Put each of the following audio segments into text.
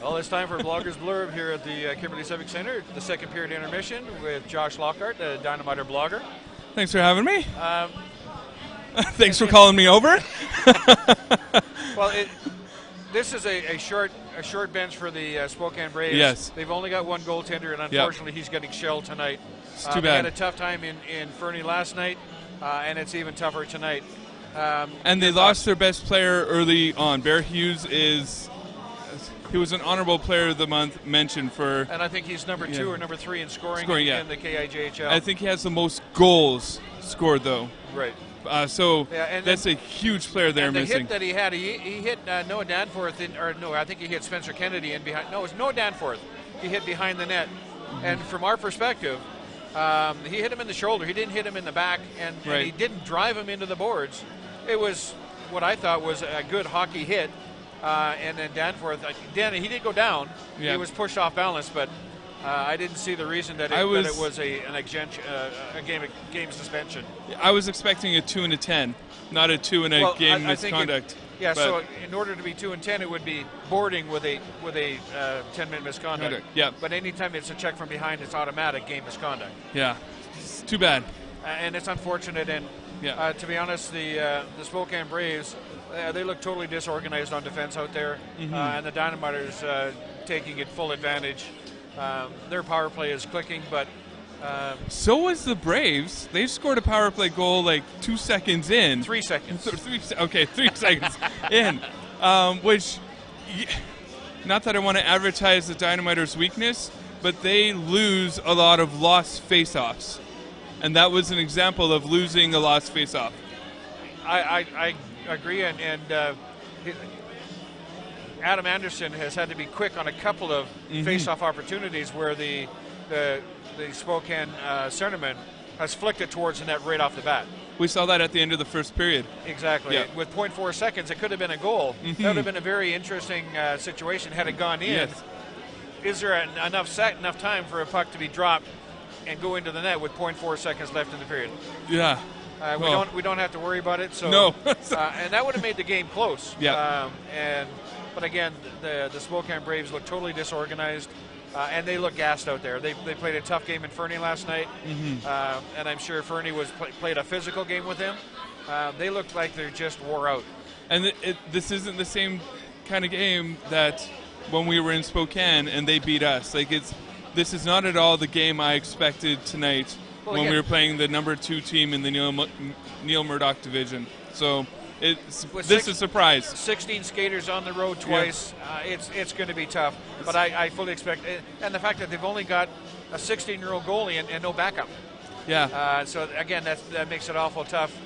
Well, it's time for Blogger's Blurb here at the Kimberley Civic Center, the second period intermission with Josh Lockhart, the Dynamiter blogger. Thanks for having me. Thanks for calling me over. Well, this is a short bench for the Spokane Braves. Yes. They've only got one goaltender, and unfortunately he's getting shelled tonight. It's too bad. They had a tough time in Fernie last night, and it's even tougher tonight. And they lost their best player early on. Bear Hughes he was an honorable player of the month mentioned for. And I think he's number 2 or number 3 in scoring in the KIJHL. I think he has the most goals scored, though. Right. And that's a huge player they're missing. The hit that he had, he hit Noah Danforth, I think he hit Spencer Kennedy in behind. No, it was Noah Danforth. He hit behind the net. Mm-hmm. And from our perspective, he hit him in the shoulder. He didn't hit him in the back, and he didn't drive him into the boards. It was what I thought was a good hockey hit. And then Danforth, he did go down. Yeah. He was pushed off balance, but I didn't see the reason that it was a game suspension. I was expecting a 2 and a 10, not a 2 and a game misconduct. So in order to be 2 and 10, it would be boarding with a 10-minute misconduct. Yeah. But anytime it's a check from behind, it's automatic game misconduct. Yeah, it's too bad. And it's unfortunate. And to be honest, the Spokane Braves, they look totally disorganized on defense out there, and the Dynamiters taking it full advantage. Their power play is clicking, but so is the Braves. They've scored a power play goal like 2 seconds in. 3 seconds. 3 seconds in. Which, not that I want to advertise the Dynamiters' weakness, but they lose a lot of lost face-offs. And that was an example of losing a lost face-off. I agree, and Adam Anderson has had to be quick on a couple of face-off opportunities where the Spokane centerman has flicked it towards the net right off the bat. We saw that at the end of the first period. Exactly. Yeah. With 0.4 seconds, it could have been a goal. That would have been a very interesting situation had it gone in. Yes. Is there enough time for a puck to be dropped and go into the net with 0.4 seconds left in the period? Yeah. We don't have to worry about it. So no. And that would have made the game close. Yeah. But again, the Spokane Braves look totally disorganized, and they look gassed out there. They played a tough game in Fernie last night, and I'm sure Fernie played a physical game with them. They look like they're just wore out. And this isn't the same kind of game that when we were in Spokane and they beat us. This is not at all the game I expected tonight when we were playing the number 2 team in the Neil Murdoch division. So this is a surprise. 16 skaters on the road twice. Yeah. It's going to be tough. But I fully expect it. And the fact that they've only got a 16-year-old goalie and no backup. Yeah. So, again, that makes it awful tough.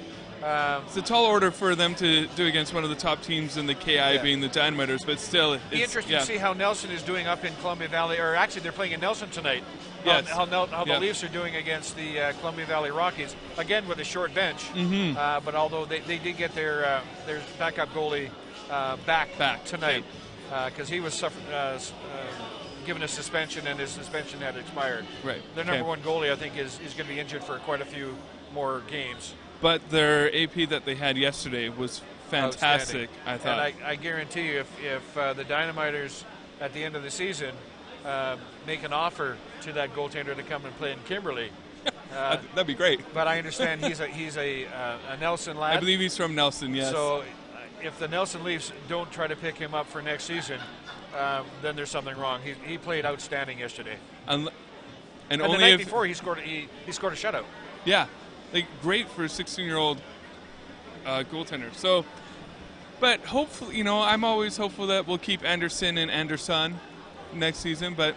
It's a tall order for them to do against one of the top teams in the KI, being the Dynamiters, but still. It's interesting to see how Nelson is doing up in Columbia Valley, or actually they're playing in Nelson tonight. Yes. How the Leafs are doing against the Columbia Valley Rockies, again with a short bench. But although they did get their backup goalie back tonight, because he was given a suspension and his suspension had expired. Right. Their number 1 goalie, I think, is going to be injured for quite a few more games. But their AP that they had yesterday was fantastic, I thought. And I guarantee you, if the Dynamiters at the end of the season make an offer to that goaltender to come and play in Kimberley, that'd be great. But I understand he's a Nelson lad. I believe he's from Nelson, yes. So if the Nelson Leafs don't try to pick him up for next season, then there's something wrong. He played outstanding yesterday. And only the night before he scored a shutout. Yeah. Great for a 16-year-old goaltender. So, but hopefully, I'm always hopeful that we'll keep Anderson and Anderson next season. But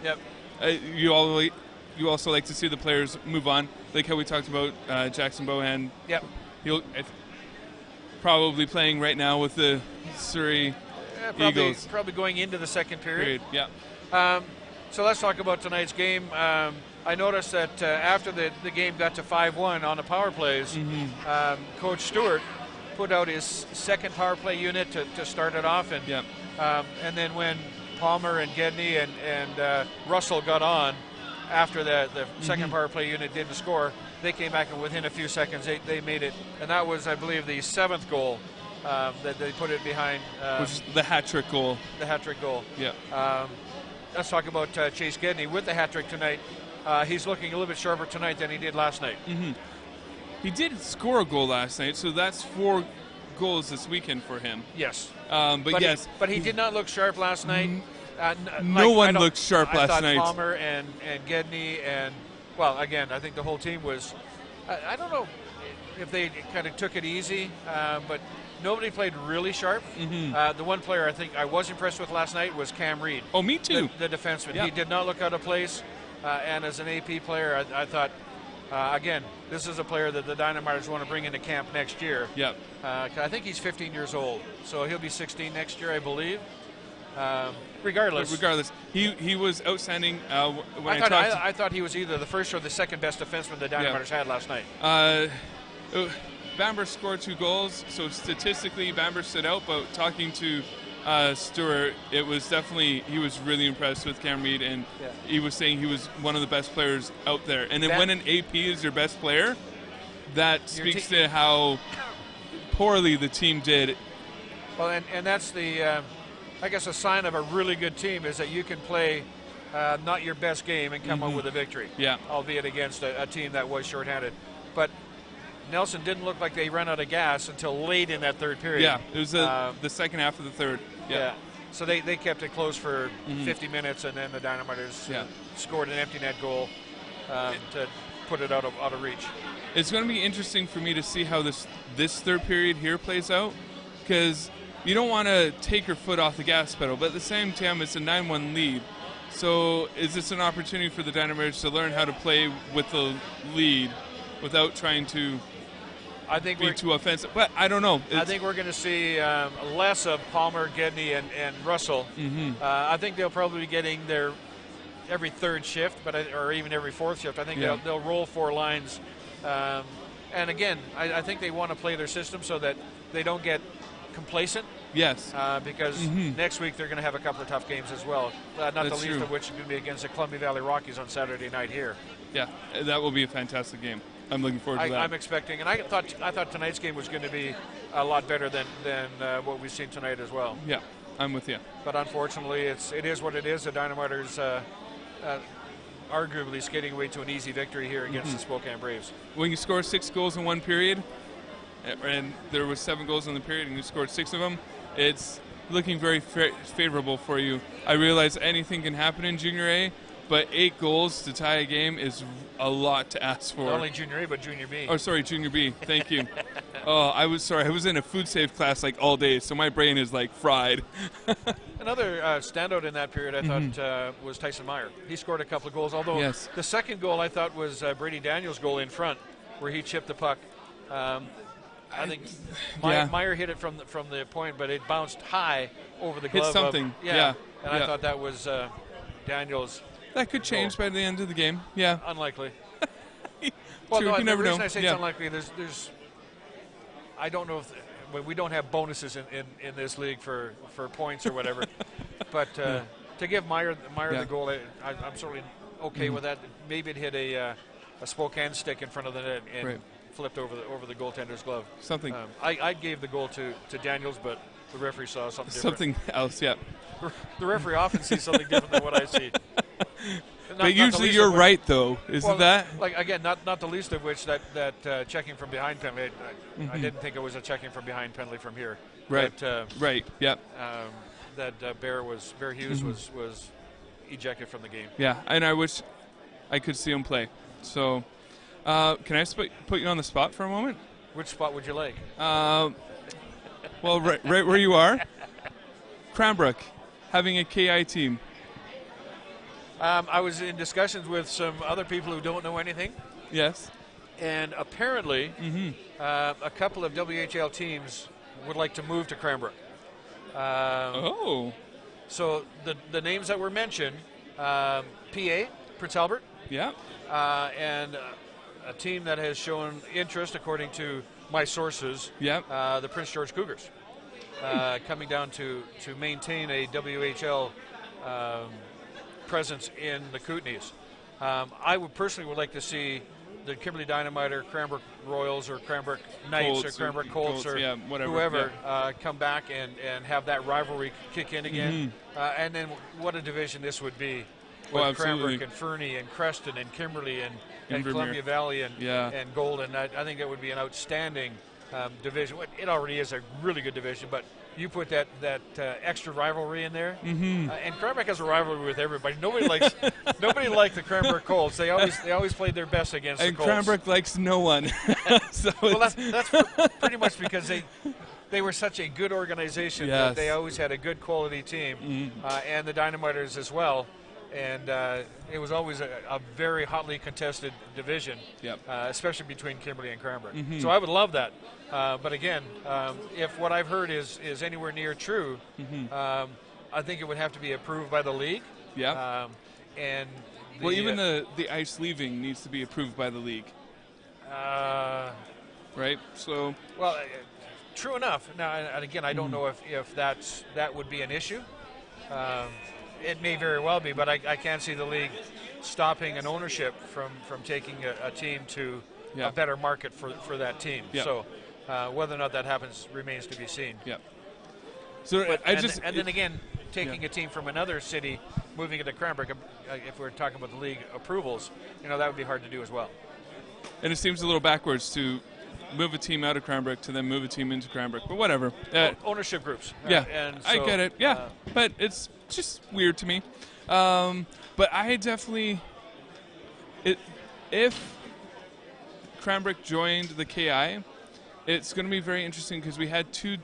you also like to see the players move on, like how we talked about Jackson Bohan. Yep. He'll probably playing right now with the Surrey Eagles. Probably going into the second period. Yeah. So let's talk about tonight's game. I noticed that after the game got to 5-1 on the power plays, Coach Stewart put out his second power play unit to start it off. And then when Palmer and Gedney and Russell got on after the second power play unit didn't score, they came back and within a few seconds they made it. And that was, I believe, the 7th goal that they put it behind. Which is the hat trick goal. The hat trick goal. Yeah. Let's talk about Chase Gedney with the hat trick tonight. He's looking a little bit sharper tonight than he did last night. Mm-hmm. He did score a goal last night, so that's 4 goals this weekend for him. Yes. But yes. But he did not look sharp last night. No one looked sharp last night. I thought Palmer and Gedney and, well, again, I think the whole team was, I don't know if they kind of took it easy, but nobody played really sharp. Mm-hmm. The one player I think I was impressed with last night was Cam Reed. Oh, me too. The defenseman. Yep. He did not look out of place. And as an AP player, I thought, again, this is a player that the Dynamiters want to bring into camp next year. Yep. I think he's 15 years old, so he'll be 16 next year, I believe. Regardless, he was outstanding. I thought he was either the first or the second best defenseman the Dynamiters had last night. Bamber scored 2 goals, so statistically Bamber stood out. But talking to Stewart, it was definitely, he was really impressed with Cam Reed, and he was saying he was one of the best players out there. And then when an AP is your best player, that speaks to how poorly the team did. Well, and that's the, I guess, a sign of a really good team is that you can play not your best game and come out with a victory. Yeah. Albeit against a team that was shorthanded. But Nelson didn't look like they ran out of gas until late in that third period. Yeah, it was the second half of the third. Yeah. So they kept it close for 50 minutes, and then the Dynamiters scored an empty net goal to put it out of reach. It's going to be interesting for me to see how this third period here plays out, because you don't want to take your foot off the gas pedal, but at the same time, it's a 9-1 lead. So is this an opportunity for the Dynamiters to learn how to play with the lead without trying to be too offensive? But I don't know. I think we're going to see less of Palmer, Gedney, and Russell. I think they'll probably be getting their every third shift, or even every fourth shift. I think they'll roll 4 lines. And again, I think they want to play their system so that they don't get complacent. Yes. Because next week they're going to have a couple of tough games as well. Not the least of which is going to be against the Columbia Valley Rockies on Saturday night here. Yeah, that will be a fantastic game. I'm looking forward to that. I'm expecting, and I thought tonight's game was going to be a lot better than what we've seen tonight as well. Yeah, I'm with you. But unfortunately, it is what it is. The Dynamiters arguably skating away to an easy victory here against the Spokane Braves. When you score 6 goals in one period, and there was 7 goals in the period, and you scored 6 of them, it's looking very favorable for you. I realize anything can happen in Junior A, but 8 goals to tie a game is a lot to ask for. Not only Junior A, but Junior B. Oh, sorry, Junior B. Thank you. I was in a food safe class like all day, so my brain is like fried. Another standout in that period, I thought, was Tyson Meyer. He scored a couple of goals, although the second goal I thought was Brady Daniels' goal in front, where he chipped the puck. I think Meyer hit it from the point, but it bounced high over the glove. Hit something. I thought that was Daniels. That could change by the end of the game. Yeah. Unlikely. Well, no, you never know. The reason I say it's unlikely, there's I don't know if we don't have bonuses in this league for points or whatever, but to give Meyer the goal, I'm certainly okay with that. Maybe it hit a Spokane stick in front of the net and flipped over the goaltender's glove. Something. I gave the goal to Daniels, but the referee saw something different. Something else, yeah. The referee often sees something different than what I see. But usually you're right, though, isn't that? Like again, not the least of which that checking from behind penalty. I didn't think it was a checking from behind penalty from here. Right. Right. Yep. That Bear Hughes was ejected from the game. Yeah, and I wish I could see him play. So, can I put you on the spot for a moment? Which spot would you like? Well, right where you are. Cranbrook having a KI team. I was in discussions with some other people who don't know anything. Yes. And apparently, a couple of WHL teams would like to move to Cranbrook. So the names that were mentioned, PA, Prince Albert. Yeah. And a team that has shown interest, according to my sources, the Prince George Cougars, coming down to maintain a WHL presence in the Kootenays. I would personally like to see the Kimberley Dynamite or Cranbrook Royals or Cranbrook Knights or Cranbrook Colts or whatever, whoever come back and have that rivalry kick in again. And then what a division this would be with Cranbrook and Fernie and Creston and Kimberley and Columbia Valley and Golden. I think that would be an outstanding division. It already is a really good division, but you put that extra rivalry in there, and Cranbrook has a rivalry with everybody. Nobody likes the Cranbrook Colts. They always played their best against the Colts. And Cranbrook likes no one. So well, that's pretty much because they were such a good organization that they always had a good quality team, and the Dynamiters as well. And it was always a very hotly contested division, especially between Kimberley and Cranbrook. So I would love that. But again, if what I've heard is anywhere near true, I think it would have to be approved by the league. And even the ice leaving needs to be approved by the league. Right? So true enough. Now, and again, I don't know if that would be an issue. It may very well be, but I can't see the league stopping an ownership from taking a team to a better market for that team. So whether or not that happens remains to be seen. So then again, taking a team from another city, moving it to Cranbrook, if we're talking about the league approvals, that would be hard to do as well. And it seems a little backwards to move a team out of Cranbrook to then move a team into Cranbrook, but whatever. Ownership groups. And so, I get it. But it's just weird to me. But I definitely, if Cranbrook joined the KI, it's going to be very interesting because we had two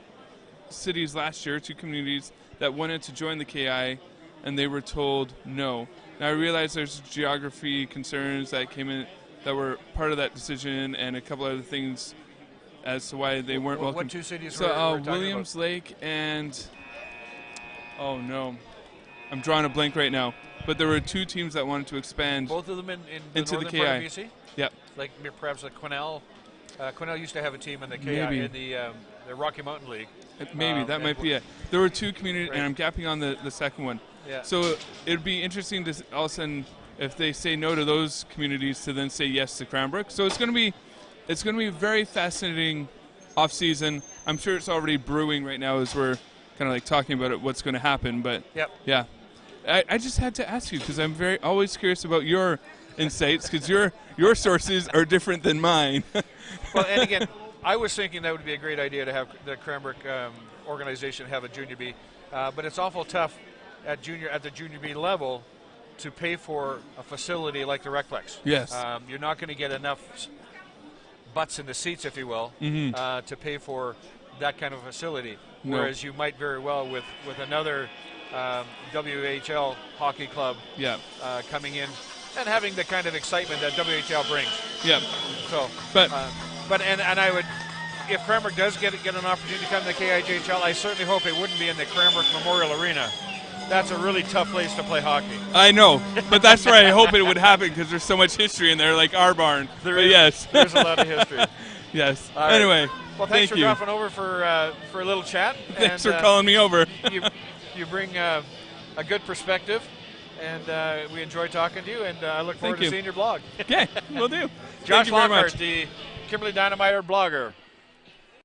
cities last year, two communities that wanted to join the KI, and they were told no. Now I realize there's geography concerns that came in that were part of that decision, and a couple other things as to why they weren't welcome. What two cities were talking Williams about? Lake and I'm drawing a blank right now. But there were two teams that wanted to expand. Both of them into the KI. Part of BC? Yep. Like perhaps like Quinnell. Quinnell used to have a team in the KI in the Rocky Mountain League. Maybe that might be it. There were two communities, and I'm gapping on the second one. So it'd be interesting to all of a sudden, if they say no to those communities, to then say yes to Cranbrook. So it's going to be a very fascinating off season. I'm sure it's already brewing right now as we're kind of like talking about it, what's going to happen. But I just had to ask you because I'm always curious about your insights because your sources are different than mine. Well, and again, I was thinking that would be a great idea to have the Cranbrook organization have a junior B, but it's awful tough at the junior B level to pay for a facility like the Recplex. Yes. You're not going to get enough butts in the seats, if you will, to pay for that kind of facility. No. Whereas you might very well with another WHL hockey club coming in and having the kind of excitement that WHL brings. So, but I would, if Cranbrook does get an opportunity to come to the KIJHL, I certainly hope it wouldn't be in the Cranbrook Memorial Arena. That's a really tough place to play hockey. I know, but that's where I hope it would happen because there's so much history in there, like our barn. There's a lot of history. Yes. Right. Anyway, well, thanks for dropping over for a little chat. Thanks for calling me over. You bring a good perspective, and we enjoy talking to you, and I look forward to seeing your blog. Okay, will do. Josh Lockhart, the Kimberley Dynamiter blogger.